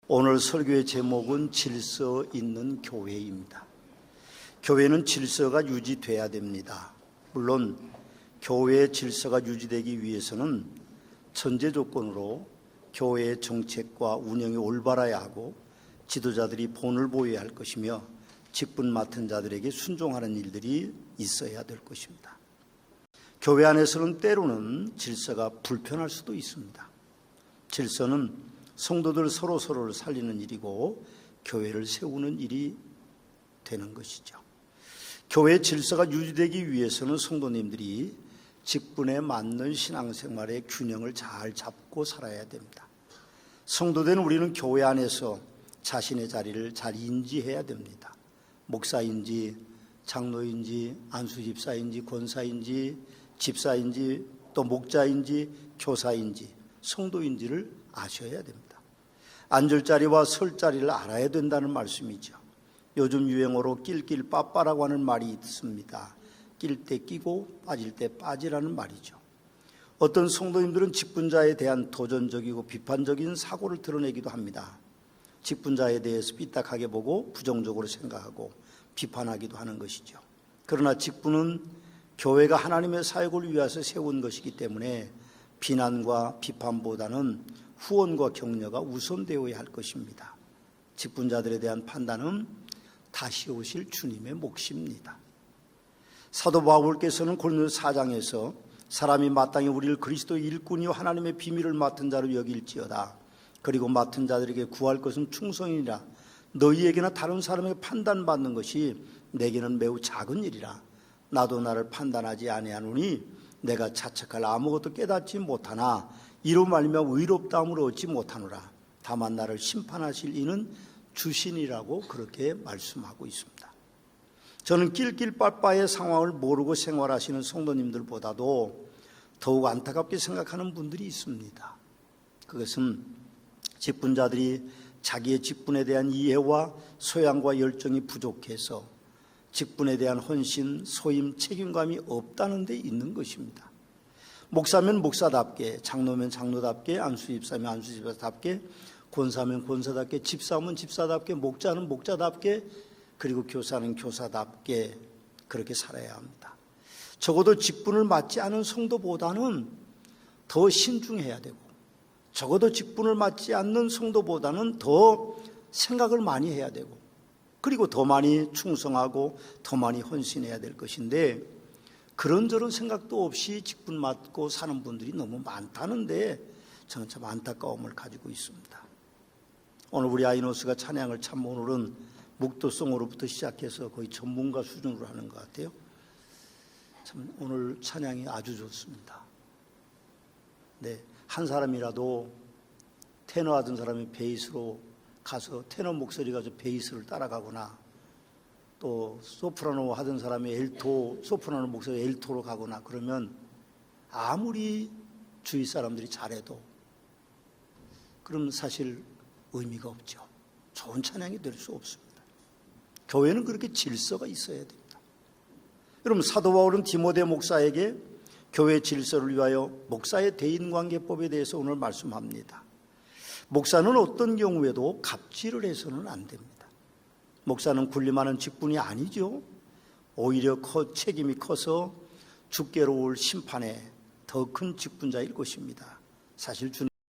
오늘 설교의 제목은 질서 있는 교회입니다. 교회는 질서가 유지돼야 됩니다. 물론 교회의 질서가 유지되기 위해서는 전제 조건으로 교회의 정책과 운영이 올바라야 하고 지도자들이 본을 보여야 할 것이며 직분 맡은 자들에게 순종하는 일들이 있어야 될 것입니다. 교회 안에서는 때로는 질서가 불편할 수도 있습니다. 질서는 성도들 서로를 살리는 일이고 교회를 세우는 일이 되는 것이죠. 교회의 질서가 유지되기 위해서는 성도님들이 직분에 맞는 신앙생활의 균형을 잘 잡고 살아야 됩니다. 성도된 우리는 교회 안에서 자신의 자리를 잘 인지해야 됩니다. 목사인지 장로인지 안수집사인지 권사인지 집사인지 또 목자인지 교사인지 성도인지를 아셔야 됩니다. 앉을 자리와 설 자리를 알아야 된다는 말씀이죠. 요즘 유행어로 낄낄 빠빠라고 하는 말이 있습니다. 낄 때 끼고 빠질 때 빠지라는 말이죠. 어떤 성도님들은 직분자에 대한 도전적이고 비판적인 사고를 드러내기도 합니다. 직분자에 대해서 삐딱하게 보고 부정적으로 생각하고 비판하기도 하는 것이죠. 그러나 직분은 교회가 하나님의 사역을 위해서 세운 것이기 때문에 비난과 비판보다는 후원과 격려가 우선되어야 할 것입니다. 직분자들에 대한 판단은 다시 오실 주님의 몫입니다. 사도 바울께서는 고린도서 4장에서 사람이 마땅히 우리를 그리스도의 일꾼이요 하나님의 비밀을 맡은 자로 여길지어다. 그리고 맡은 자들에게 구할 것은 충성이니라. 너희에게나 다른 사람에게 판단받는 것이 내게는 매우 작은 일이라. 나도 나를 판단하지 아니하노니 내가 자책할 아무것도 깨닫지 못하나 이로 말미암아 의롭다함을 얻지 못하노라. 다만 나를 심판하실 이는 주신이라고 그렇게 말씀하고 있습니다. 저는 낄낄빠빠의 상황을 모르고 생활하시는 성도님들보다도 더욱 안타깝게 생각하는 분들이 있습니다. 그것은 직분자들이 자기의 직분에 대한 이해와 소양과 열정이 부족해서 직분에 대한 헌신, 소임, 책임감이 없다는 데 있는 것입니다. 목사면 목사답게, 장로면 장로답게, 안수집사면 안수집사답게, 권사면 권사답게, 집사면 집사답게, 목자는 목자답게, 그리고 교사는 교사답게 그렇게 살아야 합니다. 적어도 직분을 맡지 않은 성도보다는 더 신중해야 되고, 적어도 직분을 맡지 않는 성도보다는 더 생각을 많이 해야 되고, 그리고 더 많이 충성하고 더 많이 헌신해야 될 것인데, 그런저런 생각도 없이 직분 맡고 사는 분들이 너무 많다는데 저는 참 안타까움을 가지고 있습니다. 오늘 우리 아이노스가 찬양을 참 오늘은 묵도송으로부터 시작해서 거의 전문가 수준으로 하는 것 같아요. 참 오늘 찬양이 아주 좋습니다. 네, 한 사람이라도 테너 하던 사람이 베이스로 가서 테너 목소리가 저 베이스를 따라가거나 또 소프라노 하던 사람이 엘토, 소프라노 목소리 엘토로 가거나 그러면 아무리 주위 사람들이 잘해도 그럼 사실 의미가 없죠. 좋은 찬양이 될 수 없습니다. 교회는 그렇게 질서가 있어야 됩니다. 여러분, 사도 바울은 디모데 목사에게 교회 질서를 위하여 목사의 대인관계법에 대해서 오늘 말씀합니다. 목사는 어떤 경우에도 갑질을 해서는 안 됩니다. 목사는 군림하는 직분이 아니죠. 오히려 책임이 커서 주께로 올 심판에 더 큰 직분자일 것입니다. 사실 주님